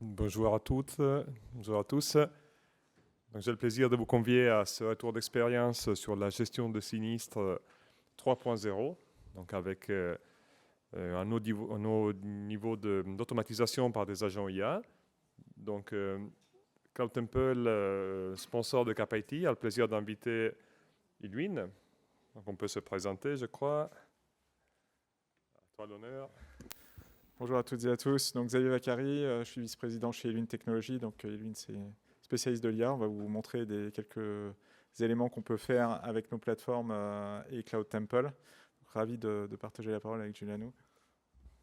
Bonjour à toutes, bonjour à tous. Donc, j'ai le plaisir de vous convier à ce retour d'expérience sur la gestion de sinistres 3.0, donc avec un haut niveau d'automatisation par des agents IA. Donc, Cloud Temple, sponsor de CapIT, a le plaisir d'inviter Ilwin. Donc, on peut se présenter, je crois. À toi l'honneur. Bonjour à toutes et à tous. Donc Xavier Vacari, je suis vice-président chez Elwin Technologies. Donc Elwin, c'est spécialiste de l'IA. On va vous montrer quelques éléments qu'on peut faire avec nos plateformes et Cloud Temple. Donc, ravi de partager la parole avec Juliano.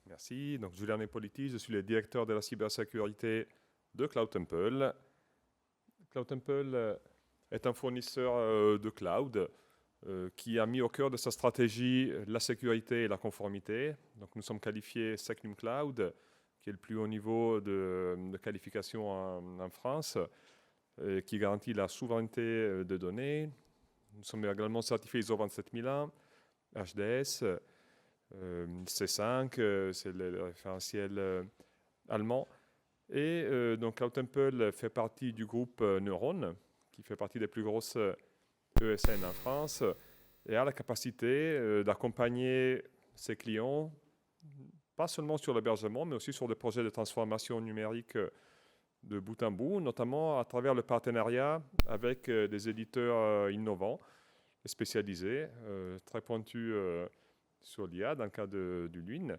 Merci. Donc, Julien Nepoliti, je suis le directeur de la cybersécurité de Cloud Temple. Cloud Temple est un fournisseur de cloud qui a mis au cœur de sa stratégie la sécurité et la conformité. Donc, nous sommes qualifiés Secnum Cloud, qui est le plus haut niveau de qualification en France, qui garantit la souveraineté de données. Nous sommes également certifiés ISO 27001, HDS, C5, c'est le référentiel allemand. Et donc Cloud Temple fait partie du groupe Neuron, qui fait partie des plus grosses ESN en France, et a la capacité d'accompagner ses clients, pas seulement sur l'hébergement, mais aussi sur des projets de transformation numérique de bout en bout, notamment à travers le partenariat avec des éditeurs innovants et spécialisés, très pointus sur l'IA dans le cas du LUIN.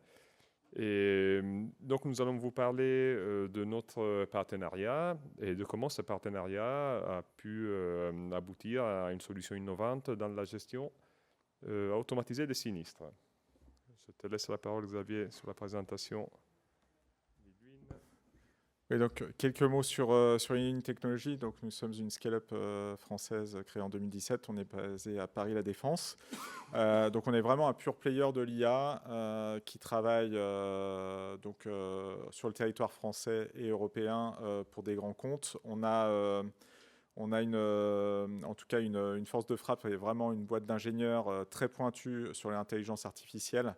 Et donc nous allons vous parler de notre partenariat et de comment ce partenariat a pu aboutir à une solution innovante dans la gestion automatisée des sinistres. Je te laisse la parole, Xavier, sur la présentation. Et donc, quelques mots sur Elwin Technologies. Donc, nous sommes une scale-up française créée en 2017. On est basé à Paris La Défense. Donc, on est vraiment un pur player de l'IA qui travaille sur le territoire français et européen pour des grands comptes. On a en tout cas une force de frappe et vraiment une boîte d'ingénieurs très pointue sur l'intelligence artificielle,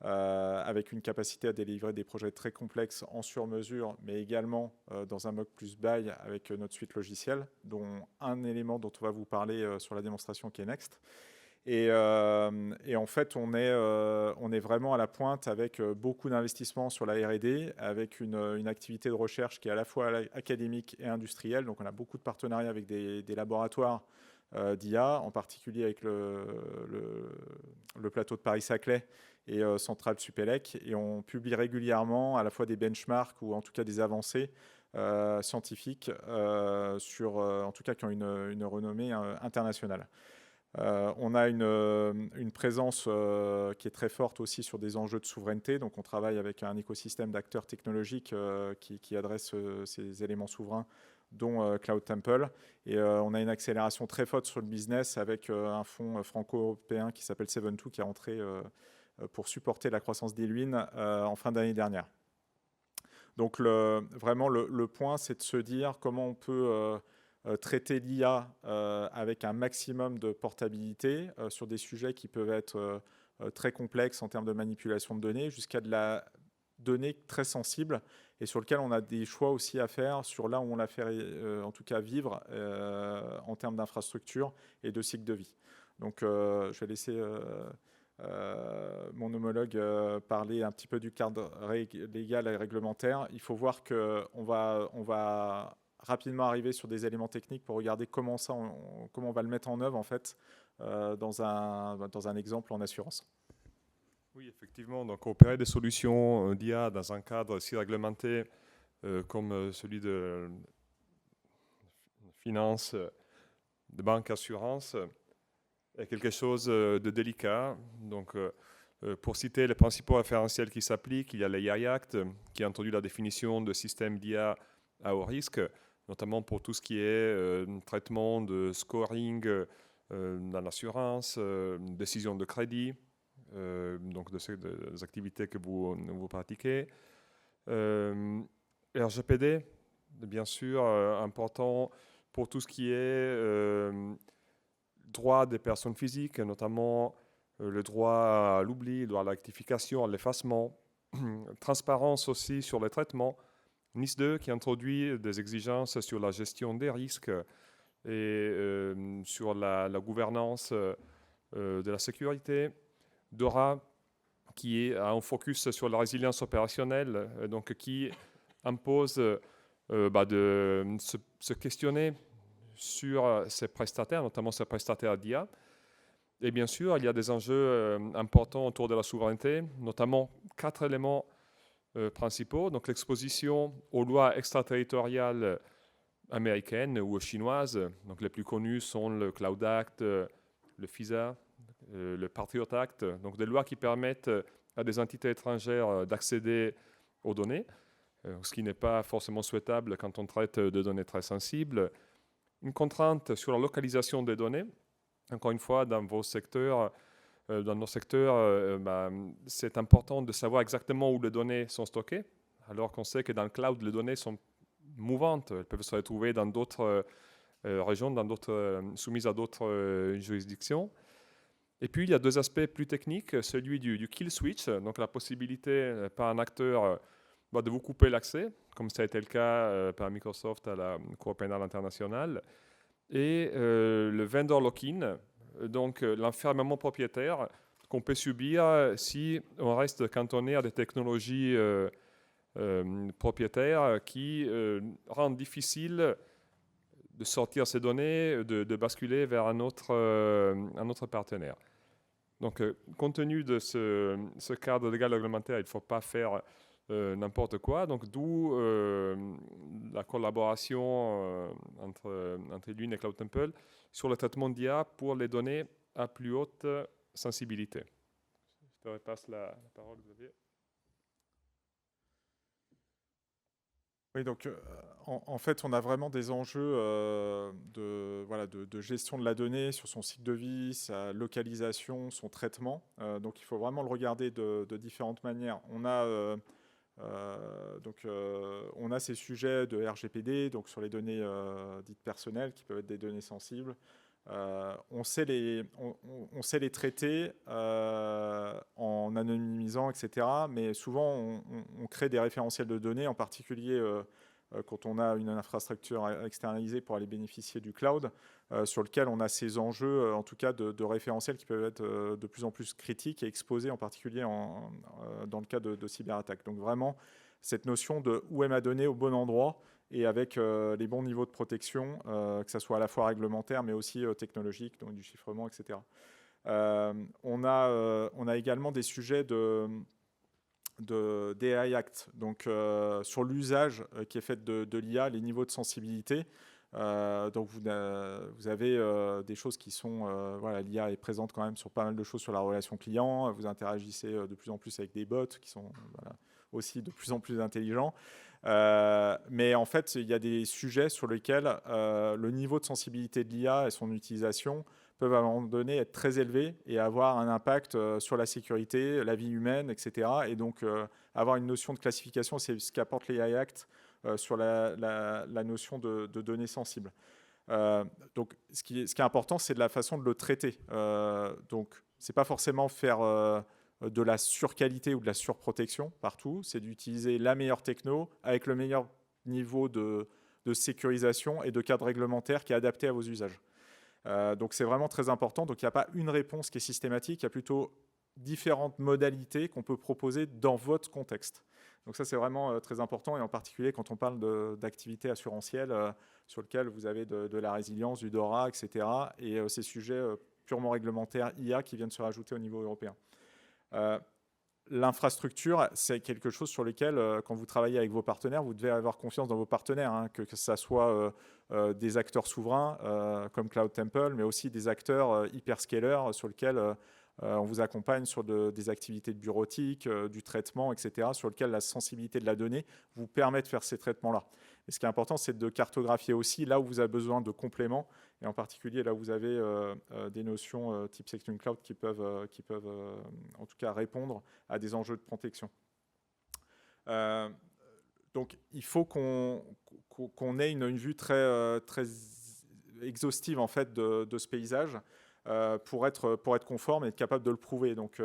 avec une capacité à délivrer des projets très complexes en sur-mesure, mais également dans un mode plus buy avec notre suite logicielle, dont un élément dont on va vous parler sur la démonstration qui est Next. Et en fait, on est vraiment à la pointe avec beaucoup d'investissements sur la R&D, avec une activité de recherche qui est à la fois académique et industrielle. Donc, on a beaucoup de partenariats avec des laboratoires d'IA, en particulier avec le plateau de Paris-Saclay et Centrale Supélec. Et on publie régulièrement à la fois des benchmarks ou en tout cas des avancées scientifiques en tout cas qui ont une renommée internationale. On a une présence qui est très forte aussi sur des enjeux de souveraineté. Donc, on travaille avec un écosystème d'acteurs technologiques qui adresse ces éléments souverains, dont Cloud Temple. Et on a une accélération très forte sur le business avec un fonds franco-européen qui s'appelle Seven2 qui est rentré pour supporter la croissance d'Elwin en fin d'année dernière. Donc, vraiment, le point, c'est de se dire comment on peut traiter l'IA avec un maximum de portabilité sur des sujets qui peuvent être très complexes en termes de manipulation de données, jusqu'à de la donnée très sensible et sur lequel on a des choix aussi à faire sur là où on la fait en tout cas vivre en termes d'infrastructure et de cycle de vie. Donc, je vais laisser mon homologue parler un petit peu du cadre légal et réglementaire. Il faut voir qu'on va rapidement arriver sur des éléments techniques pour regarder comment on va le mettre en œuvre en fait dans un exemple en assurance. Oui, effectivement. Donc, opérer des solutions d'IA dans un cadre si réglementé comme celui de finance, de banque, assurance, est quelque chose de délicat. Donc, pour citer les principaux référentiels qui s'appliquent, il y a l'AI Act qui a introduit la définition de système d'IA à haut risque, notamment pour tout ce qui est traitement de scoring dans l'assurance, décision de crédit, donc des activités que vous pratiquez. RGPD, bien sûr, important pour tout ce qui est droit des personnes physiques, notamment le droit à l'oubli, le droit à la rectification, à l'effacement, transparence aussi sur les traitements, NIS2 qui introduit des exigences sur la gestion des risques et sur la gouvernance de la sécurité. DORA qui a un focus sur la résilience opérationnelle, donc qui impose de se questionner sur ces prestataires, notamment ces prestataires d'IA. Et bien sûr, il y a des enjeux importants autour de la souveraineté, notamment 4 éléments principaux. Donc l'exposition aux lois extraterritoriales américaines ou chinoises. Donc les plus connus sont le Cloud Act, le FISA, le Patriot Act. Donc des lois qui permettent à des entités étrangères d'accéder aux données, ce qui n'est pas forcément souhaitable quand on traite de données très sensibles. Une contrainte sur la localisation des données. Encore une fois, dans vos secteurs, dans nos secteurs, c'est important de savoir exactement où les données sont stockées, alors qu'on sait que dans le cloud, les données sont mouvantes. Elles peuvent se retrouver dans d'autres régions, soumises à d'autres juridictions. Et puis, il y a 2 aspects plus techniques, celui du kill switch, donc la possibilité par un acteur de vous couper l'accès, comme ça a été le cas par Microsoft à la Cour pénale internationale, et le vendor lock-in, donc l'enfermement propriétaire qu'on peut subir si on reste cantonné à des technologies propriétaires qui rendent difficile de sortir ces données, de basculer vers un autre partenaire. Donc, compte tenu de ce cadre légal réglementaire, il ne faut pas faire n'importe quoi. Donc, d'où la collaboration entre Lune et Cloud Temple sur le traitement d'IA pour les données à plus haute sensibilité. Je te repasse la parole, Xavier. Oui, donc en fait, on a vraiment des enjeux de gestion de la donnée sur son cycle de vie, sa localisation, son traitement. Donc, il faut vraiment le regarder de différentes manières. On a ces sujets de RGPD, donc sur les données dites personnelles, qui peuvent être des données sensibles. On sait les traiter en anonymisant, etc. Mais souvent, on crée des référentiels de données, en particulier quand on a une infrastructure externalisée pour aller bénéficier du cloud, sur lequel on a ces enjeux, en tout cas, de référentiels qui peuvent être de plus en plus critiques et exposés, en particulier dans le cas de cyberattaques. Donc vraiment, cette notion de où est ma donnée au bon endroit, et avec les bons niveaux de protection, que ce soit à la fois réglementaire, mais aussi technologique, donc du chiffrement, etc. On a également des sujets d'AI Act, donc sur l'usage qui est fait de l'IA, les niveaux de sensibilité. Donc vous avez des choses qui sont... l'IA est présente quand même sur pas mal de choses sur la relation client. Vous interagissez de plus en plus avec des bots qui sont aussi de plus en plus intelligents. Mais en fait, il y a des sujets sur lesquels le niveau de sensibilité de l'IA et son utilisation peuvent à un moment donné être très élevés et avoir un impact sur la sécurité, la vie humaine, etc. Et donc, avoir une notion de classification, c'est ce qu'apporte l'AI Act sur la notion de données sensibles. Donc, ce qui est important, c'est de la façon de le traiter. Donc, ce n'est pas forcément faire... de la surqualité ou de la surprotection partout, c'est d'utiliser la meilleure techno avec le meilleur niveau de sécurisation et de cadre réglementaire qui est adapté à vos usages. Donc c'est vraiment très important. Donc il n'y a pas une réponse qui est systématique, il y a plutôt différentes modalités qu'on peut proposer dans votre contexte. Donc ça c'est vraiment très important, et en particulier quand on parle d'activités assurantielles sur lesquelles vous avez de la résilience, du DORA, etc. Et ces sujets purement réglementaires IA qui viennent se rajouter au niveau européen. L'infrastructure, c'est quelque chose sur lequel, quand vous travaillez avec vos partenaires, vous devez avoir confiance dans vos partenaires, hein, que ça soit des acteurs souverains comme Cloud Temple, mais aussi des acteurs hyperscalers sur lesquels on vous accompagne sur des activités de bureautique, du traitement, etc., sur lequel la sensibilité de la donnée vous permet de faire ces traitements-là. Et ce qui est important, c'est de cartographier aussi là où vous avez besoin de compléments, et en particulier là où vous avez des notions type Security Cloud qui peuvent en tout cas répondre à des enjeux de protection. Donc il faut qu'on ait une vue très exhaustive en fait de ce paysage pour être conforme et être capable de le prouver. Donc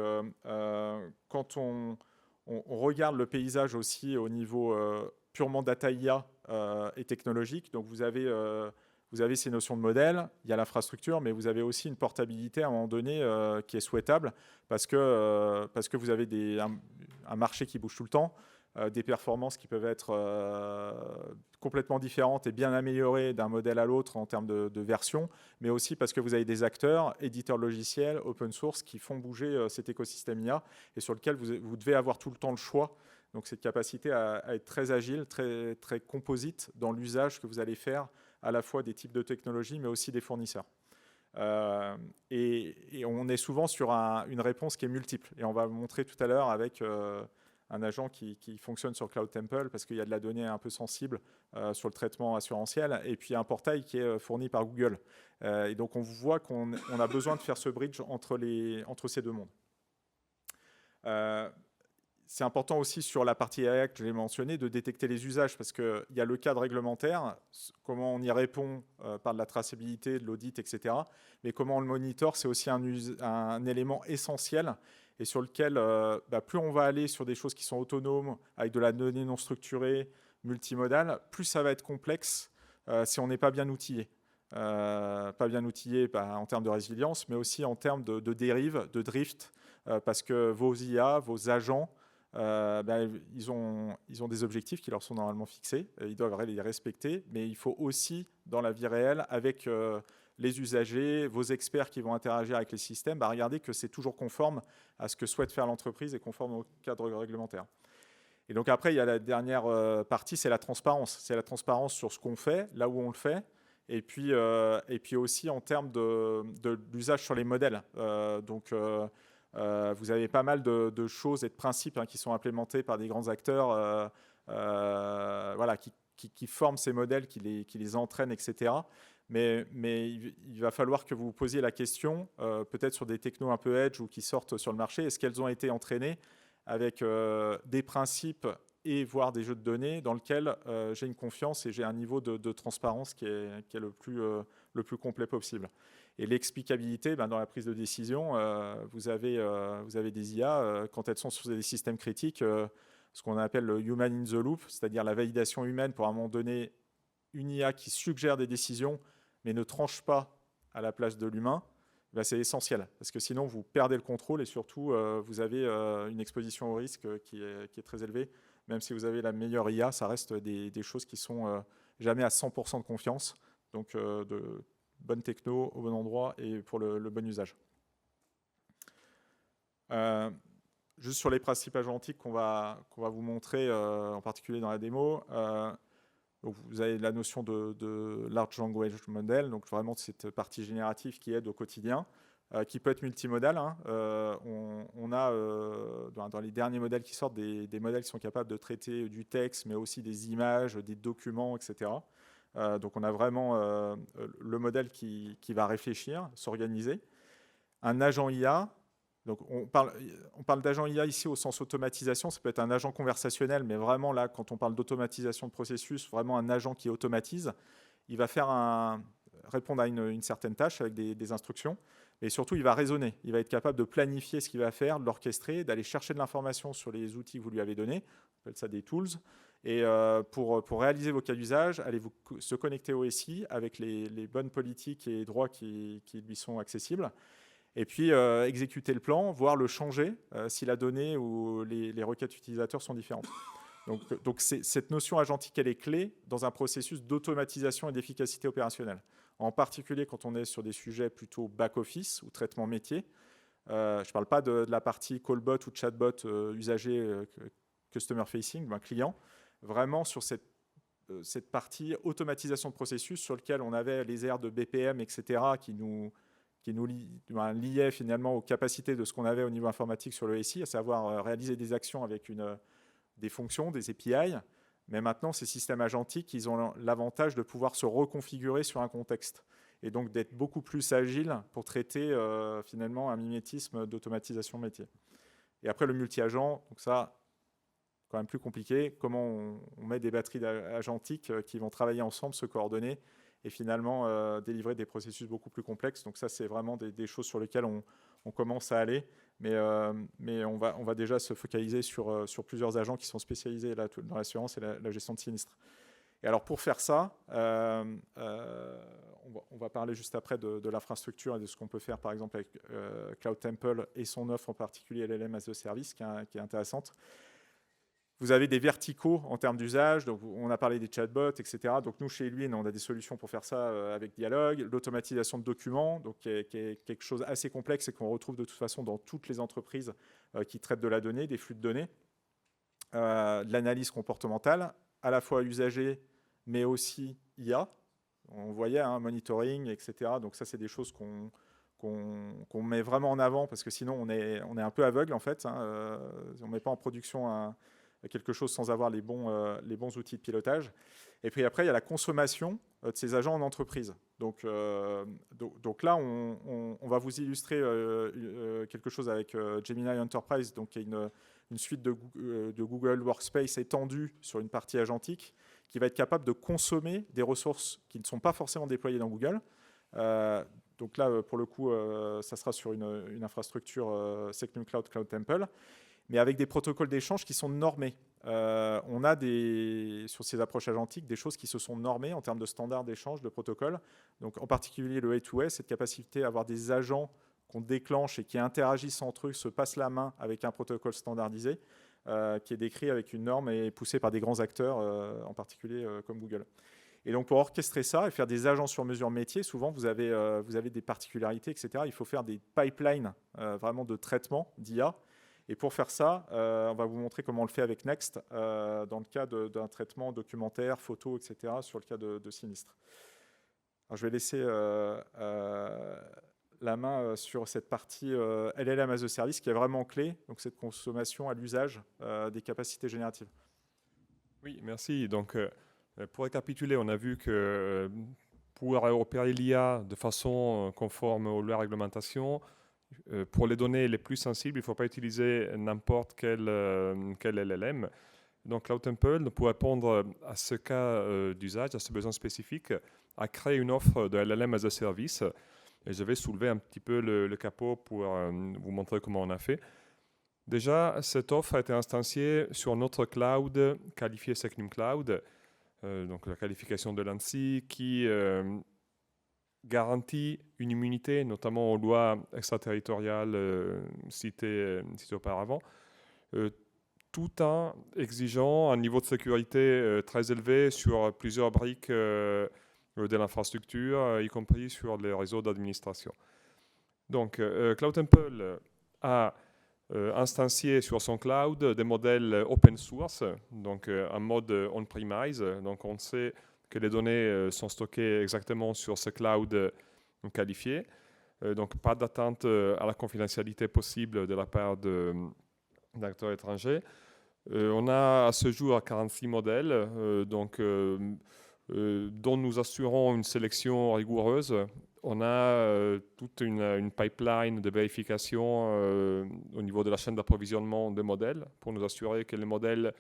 quand on regarde le paysage aussi au niveau purement data IA et technologique. Donc vous avez ces notions de modèle, il y a l'infrastructure, mais vous avez aussi une portabilité à un moment donné qui est souhaitable parce que vous avez un marché qui bouge tout le temps, des performances qui peuvent être complètement différentes et bien améliorées d'un modèle à l'autre en termes de version, mais aussi parce que vous avez des acteurs, éditeurs logiciels, open source, qui font bouger cet écosystème IA et sur lequel vous devez avoir tout le temps le choix. Donc cette capacité à être très agile, très, très composite dans l'usage que vous allez faire à la fois des types de technologies, mais aussi des fournisseurs. Et on est souvent sur une réponse qui est multiple. Et on va montrer tout à l'heure avec un agent qui fonctionne sur Cloud Temple parce qu'il y a de la donnée un peu sensible sur le traitement assurantiel. Et puis un portail qui est fourni par Google. Et donc on voit qu'on a besoin de faire ce bridge entre ces deux mondes. C'est important aussi sur la partie AI que j'ai mentionné de détecter les usages parce qu'il y a le cadre réglementaire, comment on y répond par de la traçabilité, de l'audit, etc. Mais comment on le monitore, c'est aussi un élément essentiel et sur lequel plus on va aller sur des choses qui sont autonomes, avec de la donnée non structurée, multimodale, plus ça va être complexe si on n'est pas bien outillé. Pas bien outillé en termes de résilience, mais aussi en termes de dérive, de drift, parce que vos IA, vos agents, ils ont des objectifs qui leur sont normalement fixés, ils doivent les respecter, mais il faut aussi, dans la vie réelle, avec les usagers, vos experts qui vont interagir avec les systèmes, regarder que c'est toujours conforme à ce que souhaite faire l'entreprise et conforme au cadre réglementaire. Et donc après, il y a la dernière partie, c'est la transparence. C'est la transparence sur ce qu'on fait, là où on le fait, et puis aussi en termes de l'usage sur les modèles. Vous avez pas mal de choses et de principes qui sont implémentés par des grands acteurs qui forment ces modèles, qui les entraînent, etc. Mais il va falloir que vous vous posiez la question, peut-être sur des technos un peu edge ou qui sortent sur le marché, est-ce qu'elles ont été entraînées avec des principes et voire des jeux de données dans lesquels j'ai une confiance et j'ai un niveau de transparence qui est le plus complet possible. Et l'explicabilité, dans la prise de décision, vous avez des IA, quand elles sont sur des systèmes critiques, ce qu'on appelle le human in the loop, c'est-à-dire la validation humaine pour à un moment donné une IA qui suggère des décisions mais ne tranche pas à la place de l'humain, c'est essentiel, parce que sinon vous perdez le contrôle et surtout vous avez une exposition au risque qui est très élevée. Même si vous avez la meilleure IA, ça reste des choses qui sont jamais à 100% de confiance, donc de bonne techno au bon endroit et pour le bon usage. Juste sur les principes agentiques qu'on va vous montrer, en particulier dans la démo. Donc vous avez la notion de Large Language Model, donc vraiment cette partie générative qui aide au quotidien, qui peut être multimodal. On a dans les derniers modèles qui sortent des modèles qui sont capables de traiter du texte, mais aussi des images, des documents, etc. Donc on a vraiment le modèle qui va réfléchir, s'organiser. Un agent IA. Donc on parle d'agent IA ici au sens automatisation, ça peut être un agent conversationnel, mais vraiment là, quand on parle d'automatisation de processus, vraiment un agent qui automatise, il va répondre à une certaine tâche avec des instructions, et surtout il va raisonner, il va être capable de planifier ce qu'il va faire, de l'orchestrer, d'aller chercher de l'information sur les outils que vous lui avez donnés, on appelle ça des tools, et pour réaliser vos cas d'usage, allez se connecter au SI avec les bonnes politiques et droits qui lui sont accessibles. Et puis exécuter le plan, voire le changer si la donnée ou les requêtes utilisateurs sont différentes. Donc cette notion agentique, elle est clé dans un processus d'automatisation et d'efficacité opérationnelle. En particulier quand on est sur des sujets plutôt back-office ou traitement métier. Je ne parle pas de la partie callbot ou chatbot usager customer-facing, client. Vraiment sur cette partie automatisation de processus sur lequel on avait les aires de BPM, etc., qui nous liait finalement aux capacités de ce qu'on avait au niveau informatique sur le SI, à savoir réaliser des actions avec des fonctions, des API. Mais maintenant, ces systèmes agentiques, ils ont l'avantage de pouvoir se reconfigurer sur un contexte et donc d'être beaucoup plus agiles pour traiter finalement un mimétisme d'automatisation métier. Et après, le multi-agent, donc ça, quand même plus compliqué. Comment on met des batteries agentiques qui vont travailler ensemble, se coordonner et finalement délivrer des processus beaucoup plus complexes. Donc ça, c'est vraiment des choses sur lesquelles on commence à aller mais on va déjà se focaliser sur plusieurs agents qui sont spécialisés là, dans l'assurance et la gestion de sinistres. Et alors pour faire ça, on va parler juste après de l'infrastructure et de ce qu'on peut faire par exemple avec Cloud Temple et son offre en particulier LLM as a Service qui est intéressante. Vous avez des verticaux en termes d'usage, donc on a parlé des chatbots, etc. Donc nous, chez Eluin, on a des solutions pour faire ça avec Dialogue. L'automatisation de documents, donc qui est quelque chose assez complexe et qu'on retrouve de toute façon dans toutes les entreprises qui traitent de la donnée, des flux de données. De l'analyse comportementale, à la fois usager, mais aussi IA. On voyait, monitoring, etc. Donc ça, c'est des choses qu'on met vraiment en avant parce que sinon, on est un peu aveugle en fait. On ne met pas en production quelque chose sans avoir les bons outils de pilotage. Et puis après, il y a la consommation de ces agents en entreprise. Donc là, on va vous illustrer quelque chose avec Gemini Enterprise, donc qui est une suite de Google Workspace étendue sur une partie agentique qui va être capable de consommer des ressources qui ne sont pas forcément déployées dans Google. Donc là, pour le coup, ça sera sur une infrastructure Secnum Cloud, Cloud Temple, mais avec des protocoles d'échange qui sont normés. On a sur ces approches agentiques des choses qui se sont normées en termes de standards d'échange, de protocoles. Donc en particulier le A2A, cette capacité à avoir des agents qu'on déclenche et qui interagissent entre eux, se passent la main avec un protocole standardisé, qui est décrit avec une norme et poussé par des grands acteurs, en particulier comme Google. Et donc pour orchestrer ça et faire des agents sur mesure métier, souvent vous avez des particularités, etc. Il faut faire des pipelines vraiment de traitement d'IA. Et pour faire ça, on va vous montrer comment on le fait avec Next dans le cas d'un traitement documentaire, photo, etc. sur le cas de sinistre. Alors, je vais laisser la main sur cette partie LLM as a Service qui est vraiment clé, donc cette consommation à l'usage des capacités génératives. Oui, merci. Donc, pour récapituler, on a vu que pour opérer l'IA de façon conforme aux lois réglementations, pour les données les plus sensibles, il ne faut pas utiliser n'importe quel LLM. Donc Cloud Temple, pour répondre à ce cas d'usage, à ce besoin spécifique, a créé une offre de LLM as a Service. Et je vais soulever un petit peu le capot pour vous montrer comment on a fait. Déjà, cette offre a été instanciée sur notre cloud qualifié Secnum Cloud, donc la qualification de l'ANSSI, qui garantit une immunité, notamment aux lois extraterritoriales citées auparavant, tout en exigeant un niveau de sécurité très élevé sur plusieurs briques de l'infrastructure, y compris sur les réseaux d'administration. Donc, Cloud Temple a instancié sur son cloud des modèles open source, donc en mode on-premise. Donc, on sait que les données sont stockées exactement sur ce cloud qualifié. Donc, pas d'atteinte à la confidentialité possible de la part d'acteurs étrangers. On a à ce jour 46 modèles, dont nous assurons une sélection rigoureuse. On a toute une pipeline de vérification au niveau de la chaîne d'approvisionnement des modèles pour nous assurer que les modèles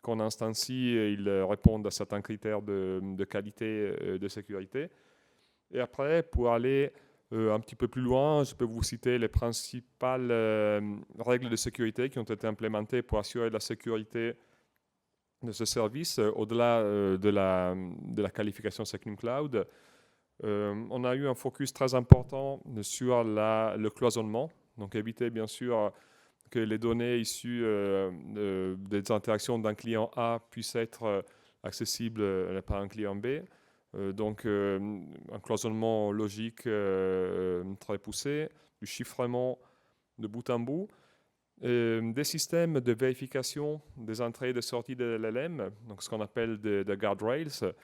qu'on instancie, ils répondent à certains critères de qualité et de sécurité. Et après, pour aller un petit peu plus loin, je peux vous citer les principales règles de sécurité qui ont été implémentées pour assurer la sécurité de ce service au-delà de la qualification Secnum Cloud. On a eu un focus très important sur le cloisonnement, donc éviter bien sûr que les données issues des interactions d'un client A puissent être accessibles par un client B. Donc un cloisonnement logique très poussé, du chiffrement de bout en bout, des systèmes de vérification des entrées et des sorties de LLM, donc ce qu'on appelle des guardrails,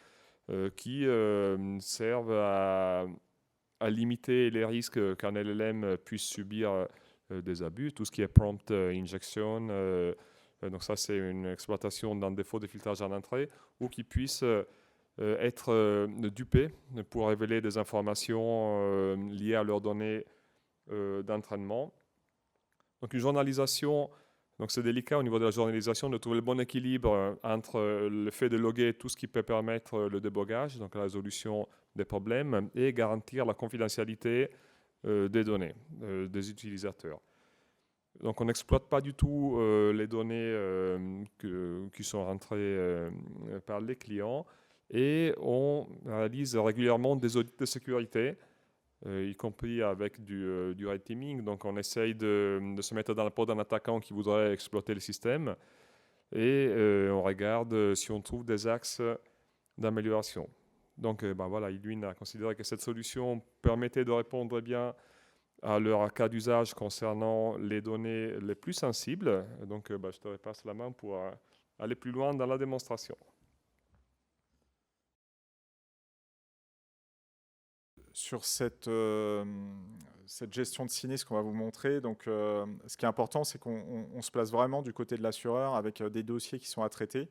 qui servent à limiter les risques qu'un LLM puisse subir des abus, tout ce qui est prompt injection, donc ça c'est une exploitation d'un défaut de filtrage en entrée, ou qui puisse être dupés pour révéler des informations liées à leurs données d'entraînement. Donc une journalisation, donc c'est délicat au niveau de la journalisation de trouver le bon équilibre entre le fait de loguer tout ce qui peut permettre le débogage, donc la résolution des problèmes, et garantir la confidentialité des données des utilisateurs. Donc on n'exploite pas du tout les données qui sont rentrées par les clients et on réalise régulièrement des audits de sécurité, y compris avec du red teaming. Donc on essaye de se mettre dans la peau d'un attaquant qui voudrait exploiter le système et on regarde si on trouve des axes d'amélioration. Donc voilà, Iluin a considéré que cette solution permettait de répondre bien à leur cas d'usage concernant les données les plus sensibles. Donc je te repasse la main pour aller plus loin dans la démonstration. Sur cette gestion de sinistre qu'on va vous montrer, donc, ce qui est important, c'est qu'on se place vraiment du côté de l'assureur avec des dossiers qui sont à traiter.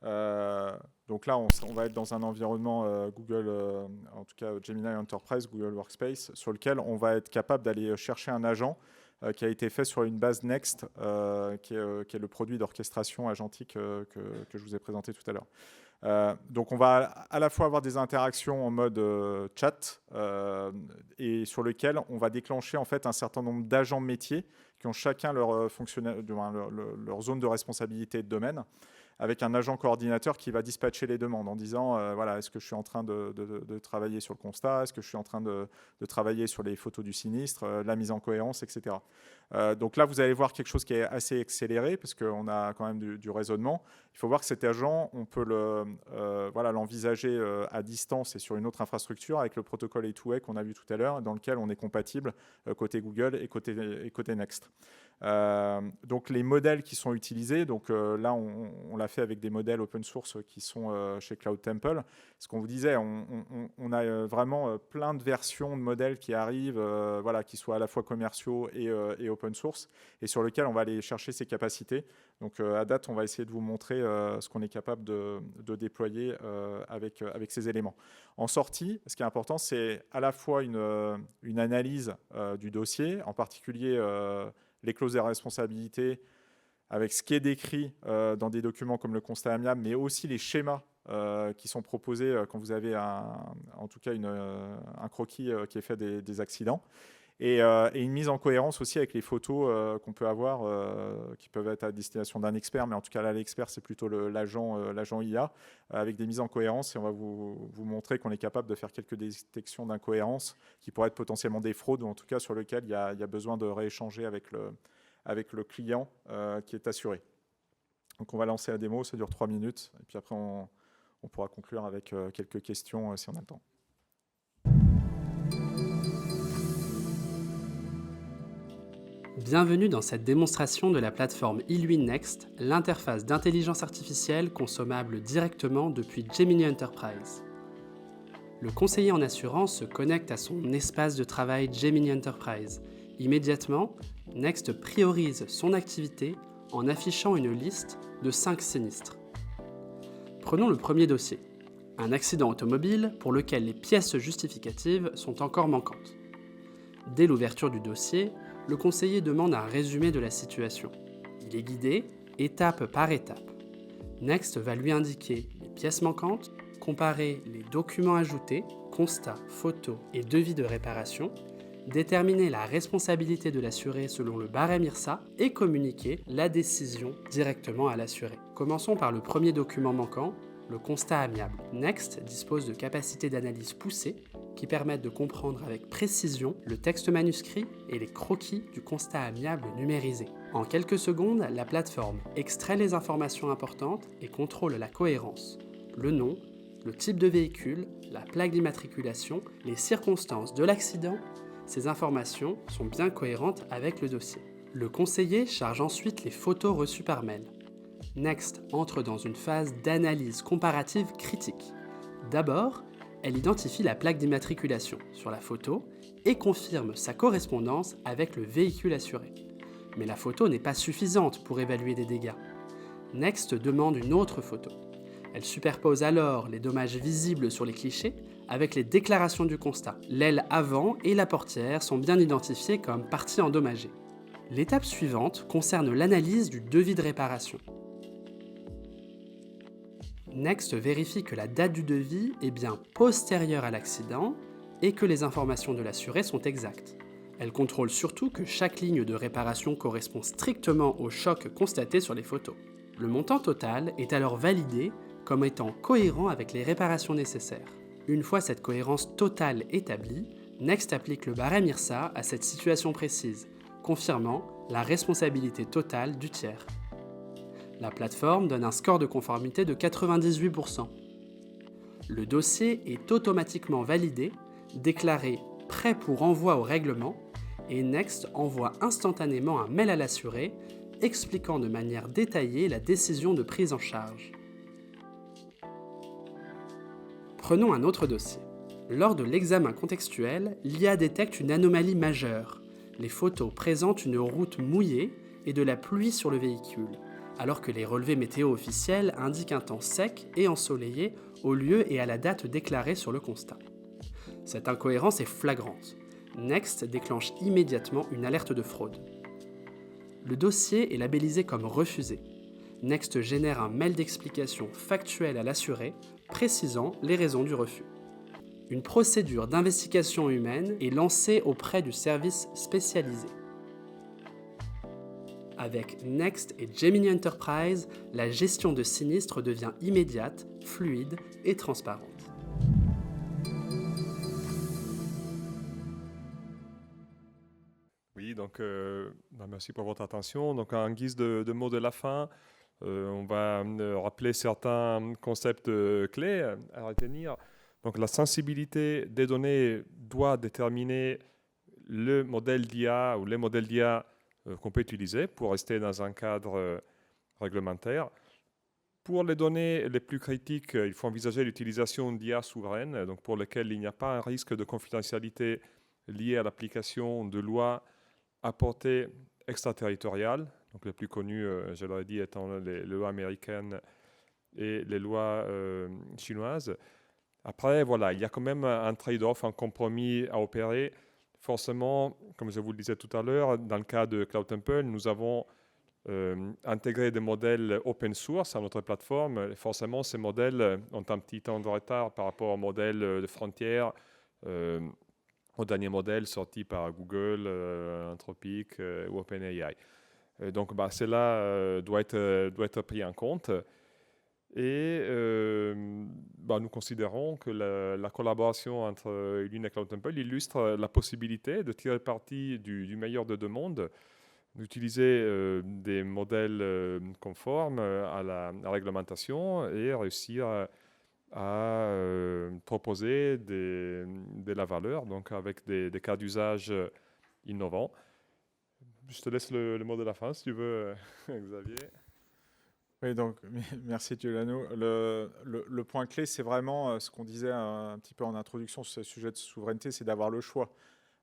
Donc là, on va être dans un environnement Google, en tout cas Gemini Enterprise, Google Workspace, sur lequel on va être capable d'aller chercher un agent qui a été fait sur une base Next, qui est le produit d'orchestration agentique que je vous ai présenté tout à l'heure. Donc on va à la fois avoir des interactions en mode chat et sur lequel on va déclencher en fait un certain nombre d'agents métiers qui ont chacun leur zone de responsabilité de domaine, avec un agent coordinateur qui va dispatcher les demandes en disant voilà, est-ce que je suis en train de travailler sur le constat, est-ce que je suis en train de travailler sur les photos du sinistre, la mise en cohérence, etc. Donc là, vous allez voir quelque chose qui est assez accéléré parce qu'on a quand même du raisonnement. Il faut voir que cet agent, on peut l'envisager à distance et sur une autre infrastructure avec le protocole A2A qu'on a vu tout à l'heure, dans lequel on est compatible côté Google et côté Next. Donc les modèles qui sont utilisés, donc là on l'a fait avec des modèles open source qui sont chez Cloud Temple. Ce qu'on vous disait, on a vraiment plein de versions de modèles qui arrivent, qui soient à la fois commerciaux et open source, et sur lesquels on va aller chercher ces capacités. Donc à date, on va essayer de vous montrer ce qu'on est capable de déployer avec ces éléments. En sortie, ce qui est important, c'est à la fois une analyse du dossier, en particulier les clauses de responsabilité, avec ce qui est décrit dans des documents comme le constat amiable, mais aussi les schémas qui sont proposés quand vous avez en tout cas un croquis qui est fait des accidents. Et une mise en cohérence aussi avec les photos qu'on peut avoir, qui peuvent être à destination d'un expert, mais en tout cas là, l'expert, c'est plutôt l'agent IA, avec des mises en cohérence. Et on va vous montrer qu'on est capable de faire quelques détections d'incohérence qui pourraient être potentiellement des fraudes, ou en tout cas sur lesquelles il y a besoin de rééchanger avec le client qui est assuré. Donc on va lancer la démo, ça dure 3 minutes, et puis après on pourra conclure avec quelques questions si on a le temps. Bienvenue dans cette démonstration de la plateforme Iluin Next, l'interface d'intelligence artificielle consommable directement depuis Gemini Enterprise. Le conseiller en assurance se connecte à son espace de travail Gemini Enterprise. Immédiatement, Next priorise son activité en affichant une liste de 5 sinistres. Prenons le premier dossier, un accident automobile pour lequel les pièces justificatives sont encore manquantes. Dès l'ouverture du dossier, le conseiller demande un résumé de la situation. Il est guidé étape par étape. Next va lui indiquer les pièces manquantes, comparer les documents ajoutés, constats, photos et devis de réparation, déterminer la responsabilité de l'assuré selon le barème IRSA et communiquer la décision directement à l'assuré. Commençons par le premier document manquant, le constat amiable. Next dispose de capacités d'analyse poussées qui permettent de comprendre avec précision le texte manuscrit et les croquis du constat amiable numérisé. En quelques secondes, la plateforme extrait les informations importantes et contrôle la cohérence, le nom, le type de véhicule, la plaque d'immatriculation, les circonstances de l'accident. Ces informations sont bien cohérentes avec le dossier. Le conseiller charge ensuite les photos reçues par mail. Next entre dans une phase d'analyse comparative critique. D'abord, elle identifie la plaque d'immatriculation sur la photo et confirme sa correspondance avec le véhicule assuré. Mais la photo n'est pas suffisante pour évaluer des dégâts. Next demande une autre photo. Elle superpose alors les dommages visibles sur les clichés avec les déclarations du constat. L'aile avant et la portière sont bien identifiées comme parties endommagées. L'étape suivante concerne l'analyse du devis de réparation. Next vérifie que la date du devis est bien postérieure à l'accident et que les informations de l'assuré sont exactes. Elle contrôle surtout que chaque ligne de réparation correspond strictement au choc constaté sur les photos. Le montant total est alors validé comme étant cohérent avec les réparations nécessaires. Une fois cette cohérence totale établie, Next applique le barème IRSA à cette situation précise, confirmant la responsabilité totale du tiers. La plateforme donne un score de conformité de 98%. Le dossier est automatiquement validé, déclaré prêt pour envoi au règlement, et Next envoie instantanément un mail à l'assuré expliquant de manière détaillée la décision de prise en charge. Prenons un autre dossier. Lors de l'examen contextuel, l'IA détecte une anomalie majeure. Les photos présentent une route mouillée et de la pluie sur le véhicule, alors que les relevés météo officiels indiquent un temps sec et ensoleillé au lieu et à la date déclarée sur le constat. Cette incohérence est flagrante. Next déclenche immédiatement une alerte de fraude. Le dossier est labellisé comme refusé. Next génère un mail d'explication factuel à l'assuré, précisant les raisons du refus. Une procédure d'investigation humaine est lancée auprès du service spécialisé. Avec Next et Gemini Enterprise, la gestion de sinistres devient immédiate, fluide et transparente. Oui, donc merci pour votre attention. Donc en guise de mot de la fin, on va rappeler certains concepts clés à retenir. Donc la sensibilité des données doit déterminer le modèle d'IA ou les modèles d'IA qu'on peut utiliser pour rester dans un cadre réglementaire. Pour les données les plus critiques, il faut envisager l'utilisation d'IA souveraine, donc pour lesquelles il n'y a pas un risque de confidentialité lié à l'application de lois à portée extraterritoriale. Donc les plus connus, je l'aurais dit, étant les lois américaines et les lois chinoises. Après, voilà, il y a quand même un trade-off, un compromis à opérer. Forcément, comme je vous le disais tout à l'heure, dans le cas de CloudTemple, nous avons intégré des modèles open source à notre plateforme. Et forcément, ces modèles ont un petit temps de retard par rapport aux modèles de frontières, au dernier modèle sorti par Google, Anthropic ou OpenAI. Donc, cela doit être pris en compte. Et nous considérons que la collaboration entre ILWIN et CloudTemple illustre la possibilité de tirer parti du meilleur de deux mondes, d'utiliser des modèles conformes à la réglementation et réussir à proposer de la valeur, donc avec des cas d'usage innovants. Je te laisse le mot de la fin, si tu veux, Xavier. Oui, donc merci Giuliano. Le point clé, c'est vraiment ce qu'on disait un petit peu en introduction sur ce sujet de souveraineté, c'est d'avoir le choix.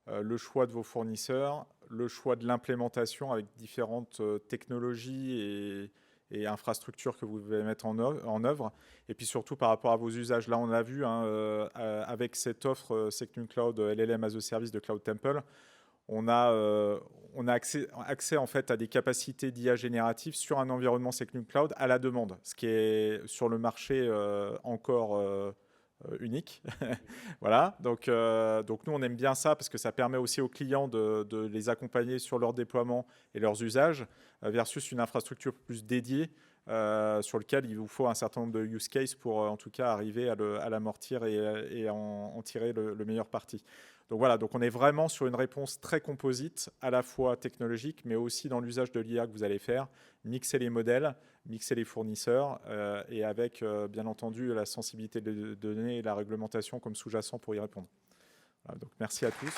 Le choix de vos fournisseurs, le choix de l'implémentation avec différentes technologies et infrastructures que vous devez mettre en œuvre. Et puis surtout par rapport à vos usages. Là, on a vu avec cette offre SecNumCloud LLM as a Service de CloudTemple, on a accès en fait à des capacités d'IA générative sur un environnement SecNumCloud à la demande, ce qui est sur le marché encore unique. Voilà, donc nous on aime bien ça parce que ça permet aussi aux clients de les accompagner sur leur déploiement et leurs usages versus une infrastructure plus dédiée sur lequel il vous faut un certain nombre de use cases pour en tout cas arriver à l'amortir et en tirer le meilleur parti. Donc voilà, donc on est vraiment sur une réponse très composite, à la fois technologique, mais aussi dans l'usage de l'IA que vous allez faire, mixer les modèles, mixer les fournisseurs, et avec, bien entendu, la sensibilité de données et la réglementation comme sous-jacent pour y répondre. Voilà, donc merci à tous.